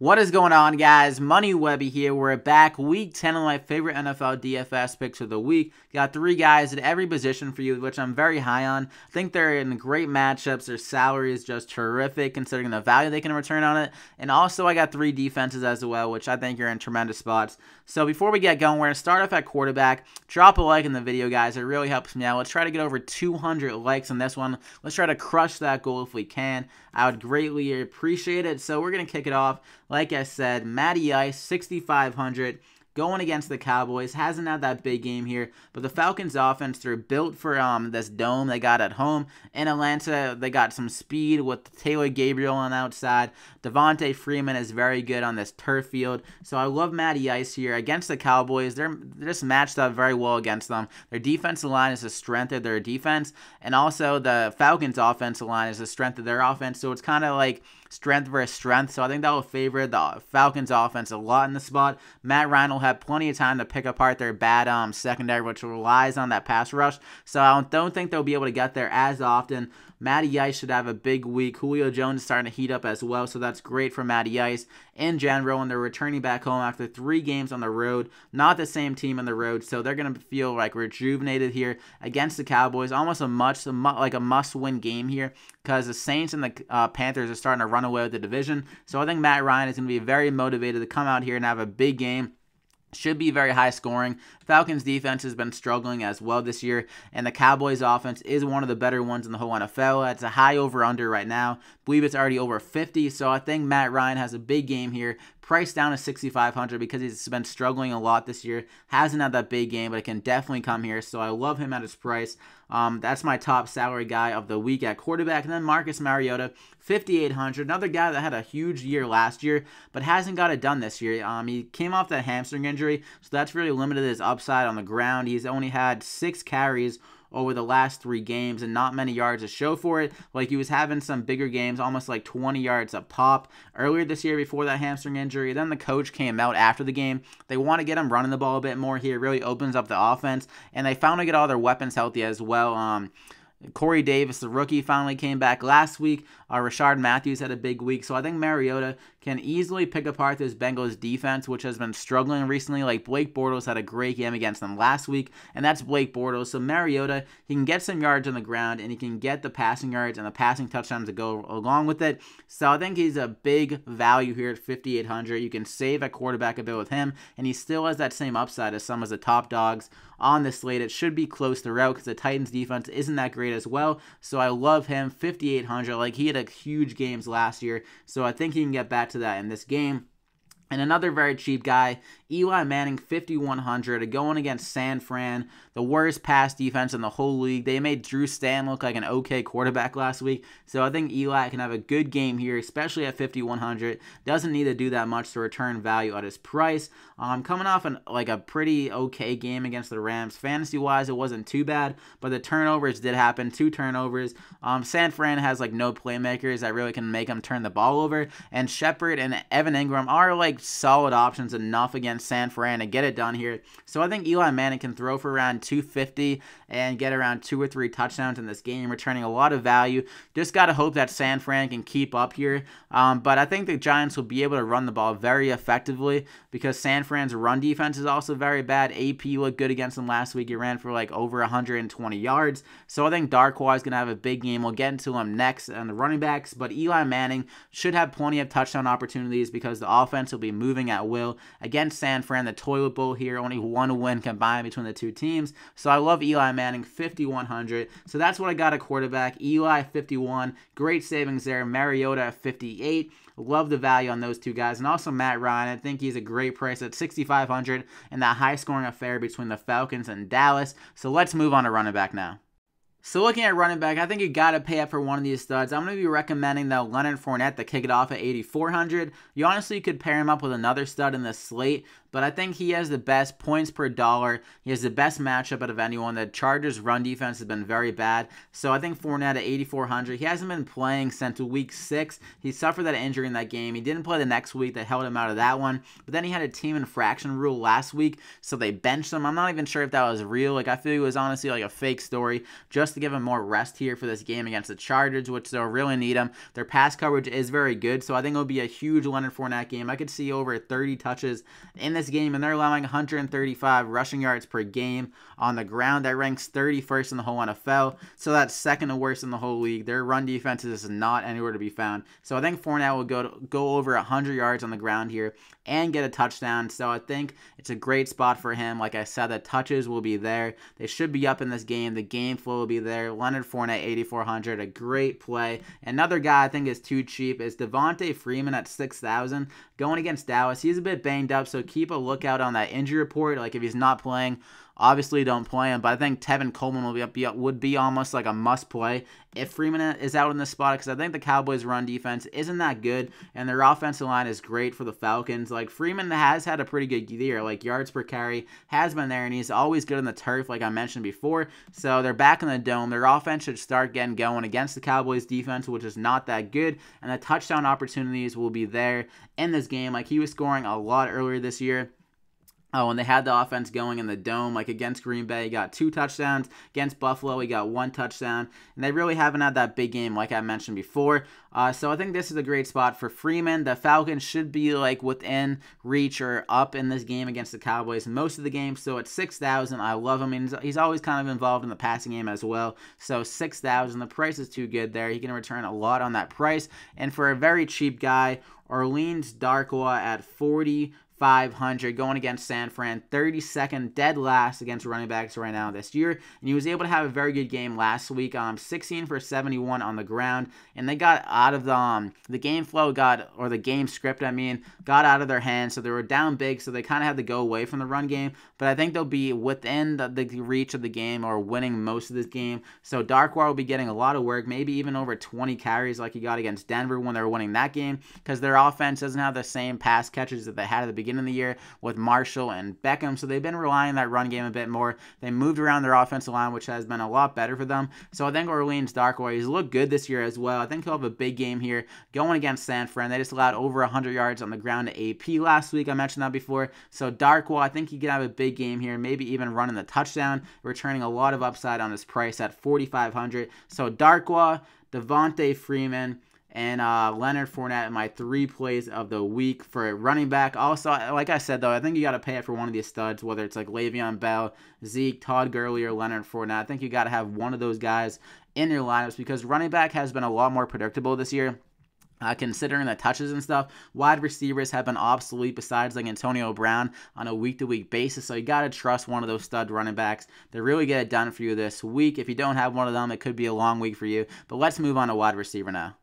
What is going on, guys? Money Webby here. We're back. Week 10 of my favorite NFL DFS picks of the week. Got three guys at every position for you, which I'm very high on. I think they're in great matchups. Their salary is just terrific considering the value they can return on it. And also, I got three defenses as well, which I think are in tremendous spots. So before we get going, we're going to start off at quarterback. Drop a like in the video, guys. It really helps me out. Let's try to get over 200 likes on this one. Let's try to crush that goal if we can. I would greatly appreciate it. So we're going to kick it off. Like I said, Matty Ice, 6,500, going against the Cowboys. Hasn't had that big game here, but the Falcons' offense, they're built for this dome they got at home. In Atlanta, they got some speed with Taylor Gabriel on the outside. Devontae Freeman is very good on this turf field. So I love Matty Ice here. Against the Cowboys, they're just matched up very well against them. Their defensive line is the strength of their defense, and also the Falcons' offensive line is the strength of their offense. So it's kind of like strength versus strength. So I think that will favor the Falcons' offense a lot in the spot. Matt Ryan will have plenty of time to pick apart their bad secondary, which relies on that pass rush. So I don't think they'll be able to get there as often. Matty Ice should have a big week. Julio Jones is starting to heat up as well, so that's great for Matty Ice in general. And they're returning back home after 3 games on the road. Not the same team on the road, so they're going to feel like rejuvenated here against the Cowboys. Almost a must-win game here because the Saints and the Panthers are starting to run away with the division. So I think Matt Ryan is going to be very motivated to come out here and have a big game. Should be very high scoring. Falcons defense has been struggling as well this year, and the Cowboys offense is one of the better ones in the whole NFL. It's a high over-under right now. I believe it's already over 50, so I think Matt Ryan has a big game here. Priced down to 6,500 because he's been struggling a lot this year. Hasn't had that big game, but it can definitely come here, so I love him at his price. That's my top salary guy of the week at quarterback. And then Marcus Mariota, 5,800. Another guy that had a huge year last year, but hasn't got it done this year. He came off that hamstring injury, so that's really limited his upside on the ground. He's only had 6 carries over the last 3 games and not many yards to show for it. Like, he was having some bigger games, almost like 20 yards a pop earlier this year before that hamstring injury. Then the coach came out after the game. They want to get him running the ball a bit more here. It really opens up the offense, and they finally get all their weapons healthy as well. Corey Davis, the rookie, finally came back last week. Rashard Matthews had a big week. So I think Mariota can easily pick apart this Bengals defense, which has been struggling recently. Like, Blake Bortles had a great game against them last week, and that's Blake Bortles. So Mariota, he can get some yards on the ground, and he can get the passing yards and the passing touchdowns to go along with it. So I think he's a big value here at 5,800. You can save at quarterback a bit with him, and he still has that same upside as some of the top dogs on the slate. It should be close throughout because the Titans defense isn't that great as well. So I love him, 5,800. Like, he had a huge games last year, so I think he can get back to that in this game. And another very cheap guy, Eli Manning, 5,100, going against San Fran, the worst pass defense in the whole league. They made Drew Stanton look like an okay quarterback last week, so I think Eli can have a good game here, especially at 5,100. Doesn't need to do that much to return value at his price. Coming off a pretty okay game against the Rams. Fantasy-wise, it wasn't too bad, but the turnovers did happen, 2 turnovers. San Fran has no playmakers that really can make them turn the ball over, and Shepard and Evan Ingram are solid options enough against San Fran to get it done here. So I think Eli Manning can throw for around 250 and get around 2 or 3 touchdowns in this game, returning a lot of value. Just got to hope that San Fran can keep up here. But I think the Giants will be able to run the ball very effectively because San Fran's run defense is also very bad. AP looked good against them last week. He ran for over 120 yards. So I think Darkwa is going to have a big game. We'll get into him next on the running backs. But Eli Manning should have plenty of touchdown opportunities because the offense will be moving at will against San Fran. The toilet bowl here, only 1 win combined between the 2 teams. So I love Eli Manning, 5,100. So that's what I got at quarterback. Eli, 51. Great savings there. Mariota at 58. Love the value on those 2 guys. And also Matt Ryan. I think he's a great price at 6,500 in that high-scoring affair between the Falcons and Dallas. So let's move on to running back now. So looking at running back, I think you got to pay up for one of these studs. I'm going to be recommending the Leonard Fournette to kick it off at 8,400. You honestly could pair him up with another stud in this slate, but I think he has the best points per dollar. He has the best matchup out of anyone. The Chargers' run defense has been very bad, so I think Fournette at 8,400. He hasn't been playing since week 6. He suffered that injury in that game. He didn't play the next week. They held him out of that one, but then he had a team infraction rule last week, so they benched him. I'm not even sure if that was real. Like, I feel it was honestly like a fake story just to give him more rest here for this game against the Chargers, which they'll really need him. Their pass coverage is very good, so I think it'll be a huge Leonard Fournette game. I could see over 30 touches in this game, and they're allowing 135 rushing yards per game on the ground. That ranks 31st in the whole NFL, so that's second to worst in the whole league. Their run defense is not anywhere to be found, so I think Fournette will go over 100 yards on the ground here and get a touchdown, so I think it's a great spot for him. Like I said, the touches will be there. They should be up in this game. The game flow will be there. Leonard Fournette, 8,400, a great play. Another guy I think is too cheap is Devonta Freeman at 6,000. Going against Dallas, he's a bit banged up, so keep a lookout on that injury report. Like, if he's not playing, obviously don't play him, but I think Tevin Coleman would be almost like a must play if Freeman is out in this spot, because I think the Cowboys' run defense isn't that good, and their offensive line is great for the Falcons. Like, Freeman has had a pretty good year. Like, yards per carry has been there, and he's always good on the turf, like I mentioned before. So they're back in the dome. Their offense should start getting going against the Cowboys' defense, which is not that good, and the touchdown opportunities will be there in this game. Like, he was scoring a lot earlier this year. When they had the offense going in the dome, like against Green Bay, he got 2 touchdowns. Against Buffalo, he got 1 touchdown. And they really haven't had that big game like I mentioned before. So I think this is a great spot for Freeman. The Falcons should be like within reach or up in this game against the Cowboys most of the game. So at 6,000, I love him. And he's always kind of involved in the passing game as well. So 6,000, the price is too good there. He can return a lot on that price. And for a very cheap guy, Orleans Darkwa at 4,500 going against San Fran, 32nd dead last against running backs right now this year, and he was able to have a very good game last week. 16 for 71 on the ground, and they got out of the game flow or the game script, got out of their hands, so they were down big, so they kind of had to go away from the run game, but I think they'll be within the reach of the game or winning most of this game. So Darkwa will be getting a lot of work, maybe even over 20 carries like he got against Denver when they were winning that game, because their offense doesn't have the same pass catches that they had at the beginning of the year with Marshall and Beckham, so they've been relying on that run game a bit more. They moved around their offensive line, which has been a lot better for them. So I think Orleans Darkwa, he's looked good this year as well. I think he'll have a big game here going against San Fran. They just allowed over 100 yards on the ground to AP last week. I mentioned that before. So Darkwa, I think he could have a big game here, maybe even running the touchdown, returning a lot of upside on his price at 4,500. So Darkwa, Devonta Freeman, and Leonard Fournette, my 3 plays of the week for running back. Also, like I said, though, I think you got to pay it for one of these studs, whether it's like Le'Veon Bell, Zeke, Todd Gurley, or Leonard Fournette. I think you got to have one of those guys in your lineups because running back has been a lot more predictable this year. Considering the touches and stuff, wide receivers have been obsolete besides like Antonio Brown on a week-to-week basis, so you got to trust one of those stud running backs to really get it done for you this week. If you don't have one of them, it could be a long week for you, but let's move on to wide receiver now.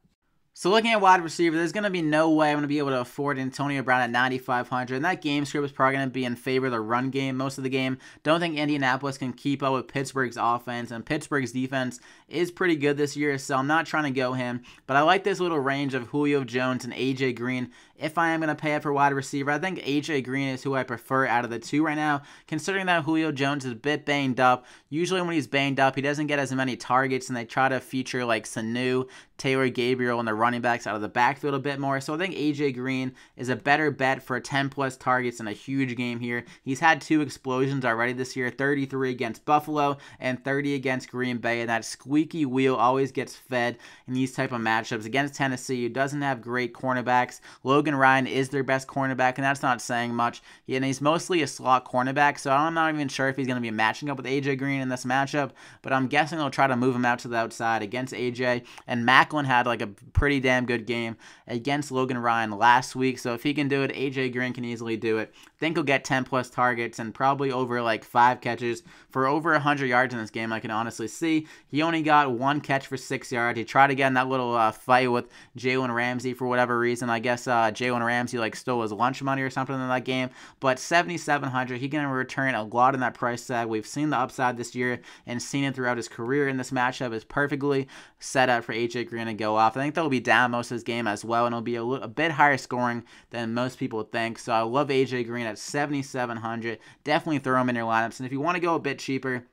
So looking at wide receiver, there's going to be no way I'm going to be able to afford Antonio Brown at 9,500. And that game script is probably going to be in favor of the run game most of the game. Don't think Indianapolis can keep up with Pittsburgh's offense. And Pittsburgh's defense is pretty good this year, so I'm not trying to go him. But I like this little range of Julio Jones and A.J. Green. If I am going to pay it for wide receiver, I think A.J. Green is who I prefer out of the two right now, considering that Julio Jones is a bit banged up. Usually when he's banged up, he doesn't get as many targets, and they try to feature like Sanu, Taylor Gabriel, and the running backs out of the backfield a bit more. So I think A.J. Green is a better bet for 10-plus targets in a huge game here. He's had 2 explosions already this year, 33 against Buffalo and 30 against Green Bay, and that squeaky wheel always gets fed in these type of matchups. Against Tennessee, who doesn't have great cornerbacks, Logan Ryan is their best cornerback, and that's not saying much. And he's mostly a slot cornerback, so I'm not even sure if he's going to be matching up with A.J. Green in this matchup, but I'm guessing they'll try to move him out to the outside against A.J., and Macklin had like a pretty damn good game against Logan Ryan last week, so if he can do it, A.J. Green can easily do it. I think he'll get 10-plus targets and probably over like 5 catches for over 100 yards in this game, I can honestly see. He only got 1 catch for 6 yards. He tried to get in that little fight with Jalen Ramsey for whatever reason. I guess Jalen Ramsey like stole his lunch money or something in that game, but 7,700, he can return a lot in that price tag. We've seen the upside this year and seen it throughout his career, and this matchup is perfectly set up for A.J. Green to go off. I think they'll be down most of this game as well, and it'll be a bit higher scoring than most people think. So I love AJ Green at 7,700. Definitely throw him in your lineups. And if you want to go a bit cheaper,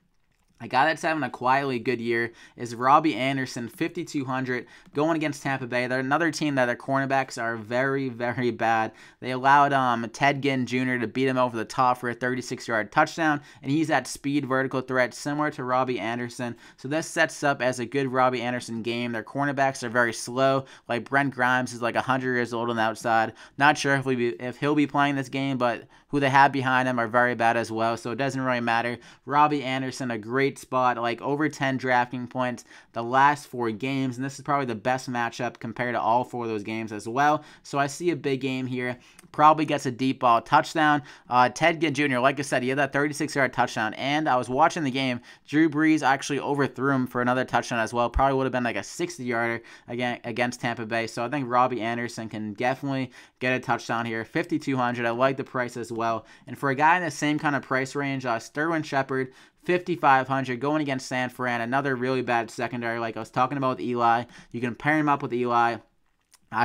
a guy that's having a quietly good year is Robbie Anderson, 5,200, going against Tampa Bay. They're another team that their cornerbacks are very, very bad. They allowed Ted Ginn Jr. to beat him over the top for a 36-yard touchdown, and he's at speed vertical threat similar to Robbie Anderson. So this sets up as a good Robbie Anderson game. Their cornerbacks are very slow. Like Brent Grimes is like 100 years old on the outside. Not sure if he'll be playing this game, but who they have behind him are very bad as well, so it doesn't really matter. Robbie Anderson, a great spot, like over 10 DraftKings points the last 4 games, and this is probably the best matchup compared to all 4 of those games as well. So I see a big game here. Probably gets a deep ball touchdown. Ted Ginn Jr., like I said, he had that 36-yard touchdown, and I was watching the game. Drew Brees actually overthrew him for another touchdown as well. Probably would have been like a 60-yarder against Tampa Bay. So I think Robbie Anderson can definitely get a touchdown here. 5,200. I like the price as well. And for a guy in the same kind of price range, Sterling Shepard, 5,500, going against San Fran, another really bad secondary like I was talking about with Eli. You can pair him up with Eli.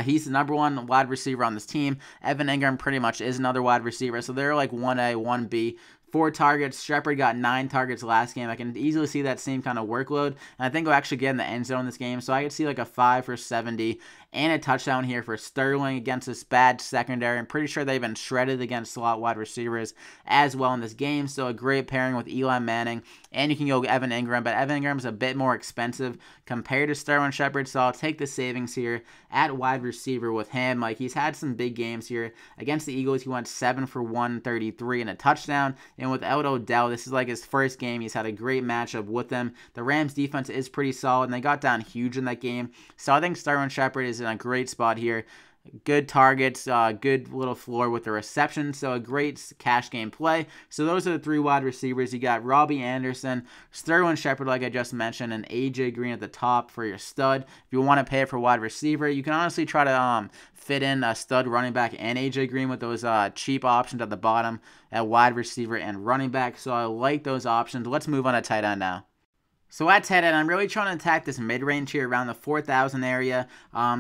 He's the number 1 wide receiver on this team. Evan Ingram pretty much is another wide receiver, so they're like 1A, 1B. 4 targets. Shepard got 9 targets last game. I can easily see that same kind of workload, and I think he'll actually get in the end zone this game, so I could see like a 5 for 70 and a touchdown here for Sterling against this bad secondary. I'm pretty sure they've been shredded against slot wide receivers as well in this game, so a great pairing with Eli Manning, and you can go Evan Ingram, but Evan Ingram's a bit more expensive compared to Sterling Shepard, so I'll take the savings here at wide receiver with him. Like, he's had some big games here. Against the Eagles, he went 7 for 133 and a touchdown, and without Odell, this is like his first game. He's had a great matchup with them. The Rams defense is pretty solid, and they got down huge in that game, so I think Sterling Shepard is in a great spot here. Good targets, good little floor with the reception, so a great cash game play. So those are the 3 wide receivers. You got Robbie Anderson, Sterling Shepard, like I just mentioned, and AJ Green at the top for your stud. If you want to pay it for wide receiver, you can honestly try to fit in a stud running back and AJ Green with those cheap options at the bottom at wide receiver and running back. So I like those options. Let's move on to tight end now. So at tight end, I'm really trying to attack this mid-range here around the 4,000 area,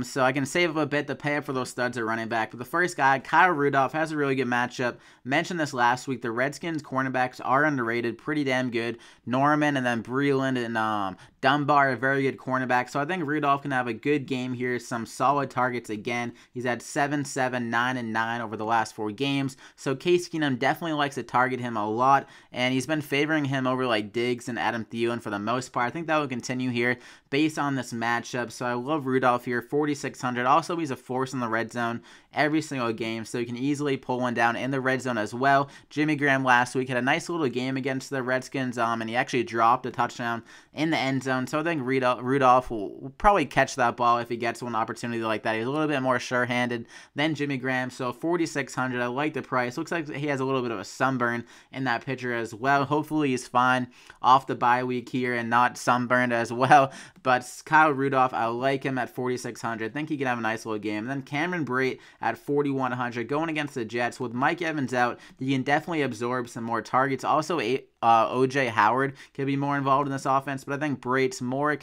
so I can save up a bit to pay up for those studs at running back. But the first guy, Kyle Rudolph, has a really good matchup. Mentioned this last week. The Redskins cornerbacks are underrated, pretty damn good. Norman and then Breeland and Dunbar are very good cornerbacks, so I think Rudolph can have a good game here. Some solid targets again. He's had 7, 7, 9, and 9 over the last 4 games, so Case Keenum definitely likes to target him a lot, and he's been favoring him over like Diggs and Adam Thielen for the most part. I think that will continue here based on this matchup, so I love Rudolph here, 4,600. Also, he's a force in the red zone every single game, so you can easily pull one down in the red zone as well. Jimmy Graham last week had a nice little game against the Redskins, and he actually dropped a touchdown in the end zone, so I think Rudolph will probably catch that ball if he gets one opportunity like that. He's a little bit more sure-handed than Jimmy Graham, so 4,600. I like the price. Looks like he has a little bit of a sunburn in that picture as well. Hopefully he's fine off the bye week here and not sunburned as well, but Kyle Rudolph, I like him at 4,600. I think he can have a nice little game. And then Cameron Brate at 4,100 going against the Jets. With Mike Evans out, he can definitely absorb some more targets. Also, O.J. Howard can be more involved in this offense, but I think Brate's more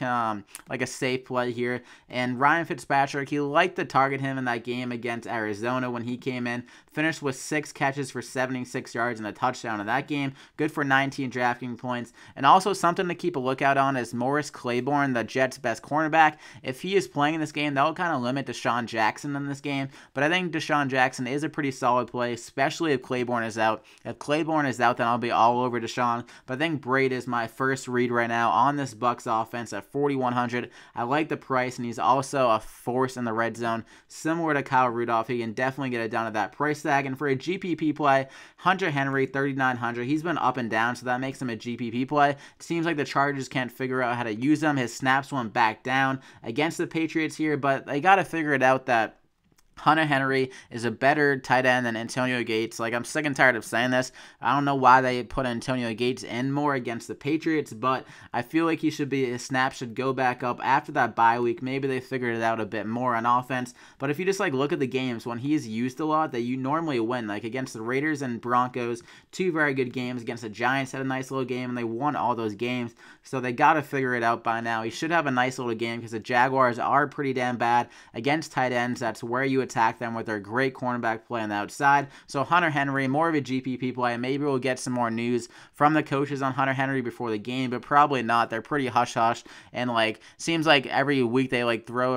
like a safe play here. And Ryan Fitzpatrick, he liked to target him in that game against Arizona when he came in. Finished with 6 catches for 76 yards and a touchdown in that game. Good for 19 DraftKings points. And also something to keep a lookout on is Morris Claiborne, the Jets' best cornerback. If he is playing in this game, that will kind of limit Deshaun Jackson in this game. But I think Deshaun Jackson is a pretty solid play, especially if Claiborne is out. If Claiborne is out, then I'll be all over Deshaun. But I think Brate is my first read right now on this Bucs offense at 4,100. I like the price, and he's also a force in the red zone. Similar to Kyle Rudolph, he can definitely get it down to that price tag. And for a GPP play, Hunter Henry, 3,900. He's been up and down, so that makes him a GPP play. It seems like the Chargers can't figure out how to use him. His snaps went back down against the Patriots here, but they got to figure it out that Hunter Henry is a better tight end than Antonio Gates. Like, I'm sick and tired of saying this. I don't know why they put Antonio Gates in more against the Patriots, but I feel like his snap should go back up after that bye week. Maybe they figured it out a bit more on offense. But if you just look at the games when he's used a lot, that you normally win. Like against the Raiders and Broncos, two very good games. Against the Giants, had a nice little game, and they won all those games. So they got to figure it out by now. He should have a nice little game because the Jaguars are pretty damn bad against tight ends. That's where you attack them with their great cornerback play on the outside. So Hunter Henry, more of a GPP play. Maybe we'll get some more news from the coaches on Hunter Henry before the game, but probably not. They're pretty hush-hush, and seems like every week they throw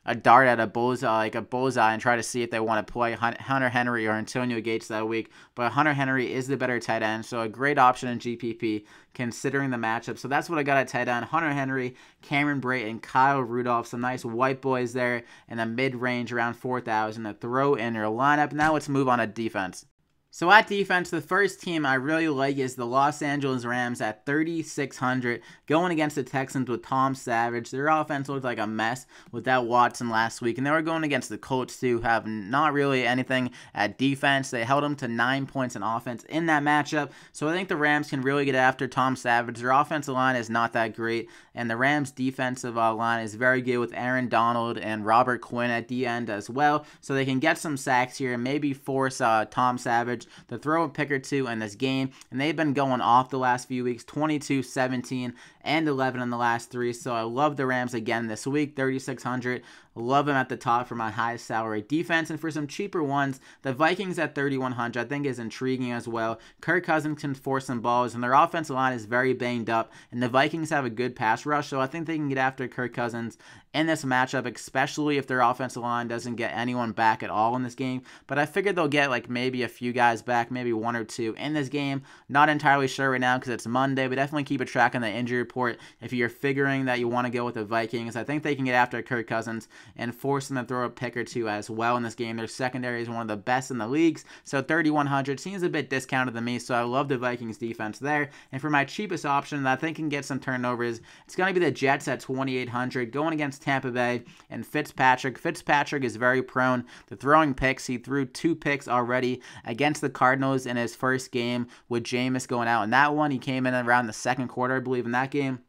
a dart at a bullseye and try to see if they want to play Hunter Henry or Antonio Gates that week. But Hunter Henry is the better tight end, so a great option in GPP considering the matchup. So that's what I got at tight end. Hunter Henry, Cameron Brate, and Kyle Rudolph. Some nice white boys there in the mid-range around 4,000 to throw in your lineup. Now let's move on to defense. So at defense, the first team I really like is the Los Angeles Rams at 3,600, going against the Texans with Tom Savage. Their offense looked like a mess without Watson last week, and they were going against the Colts, who have not really anything at defense. They held them to 9 points in offense in that matchup, so I think the Rams can really get after Tom Savage. Their offensive line is not that great, and the Rams' defensive line is very good with Aaron Donald and Robert Quinn at the end as well, so they can get some sacks here and maybe force Tom Savage to throw a pick or two in this game. And they've been going off the last few weeks, 22, 17, and 11 in the last three. So I love the Rams again this week, 3,600. Love them at the top for my highest salary defense. And for some cheaper ones, the Vikings at 3,100 I think is intriguing as well. Kirk Cousins can force some balls, and their offensive line is very banged up. And the Vikings have a good pass rush, so I think they can get after Kirk Cousins in this matchup, especially if their offensive line doesn't get anyone back at all in this game. But I figured they'll get maybe a few guys back, maybe one or two in this game. Not entirely sure right now because it's Monday, but definitely keep a track on the injury report if you're figuring that you want to go with the Vikings. I think they can get after Kirk Cousins and force them to throw a pick or two as well in this game. Their secondary is one of the best in the leagues, so 3,100 seems a bit discounted to me, so I love the Vikings defense there. And for my cheapest option that I think can get some turnovers, it's going to be the Jets at 2,800 going against Tampa Bay and Fitzpatrick. Fitzpatrick is very prone to throwing picks. He threw 2 picks already against the Cardinals in his first game with Jameis going out. In that one, he came in around the second quarter, I believe, in that game.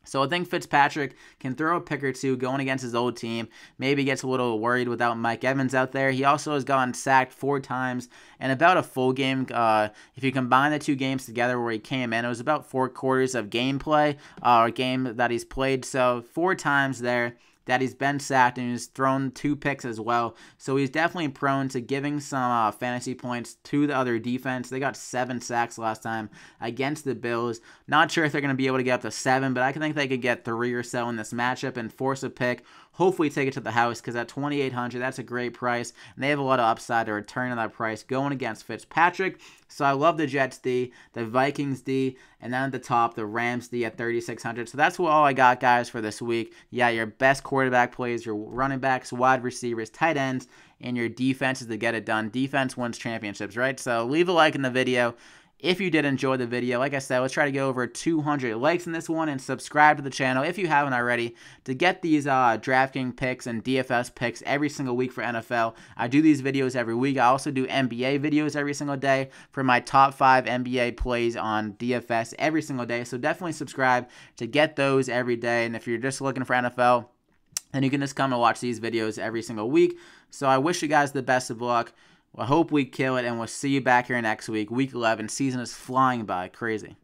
So I think Fitzpatrick can throw a pick or two going against his old team. Maybe gets a little worried without Mike Evans out there. He also has gotten sacked 4 times and about a full game. If you combine the 2 games together where he came in, it was about 4 quarters of gameplay or game that he's played. So 4 times there that he's been sacked, and he's thrown 2 picks as well. So he's definitely prone to giving some fantasy points to the other defense. They got 7 sacks last time against the Bills. Not sure if they're going to be able to get up to 7, but I think they could get 3 or so in this matchup and force a pick. Hopefully take it to the house, because at 2,800, that's a great price, and they have a lot of upside to return to that price going against Fitzpatrick. So I love the Jets D, the Vikings D, and then at the top, the Rams D at 3,600. So that's all I got, guys, for this week. Yeah, your best quarterback plays, your running backs, wide receivers, tight ends, and your defenses to get it done. Defense wins championships, right? So leave a like in the video if you did enjoy the video. Like I said, let's try to get over 200 likes in this one, and subscribe to the channel if you haven't already to get these DraftKings picks and DFS picks every single week for NFL. I do these videos every week. I also do NBA videos every single day for my top 5 NBA plays on DFS every single day. So definitely subscribe to get those every day. And if you're just looking for NFL, then you can just come and watch these videos every single week. So I wish you guys the best of luck. I hope we kill it, and we'll see you back here next week. Week 11. Season is flying by. Crazy.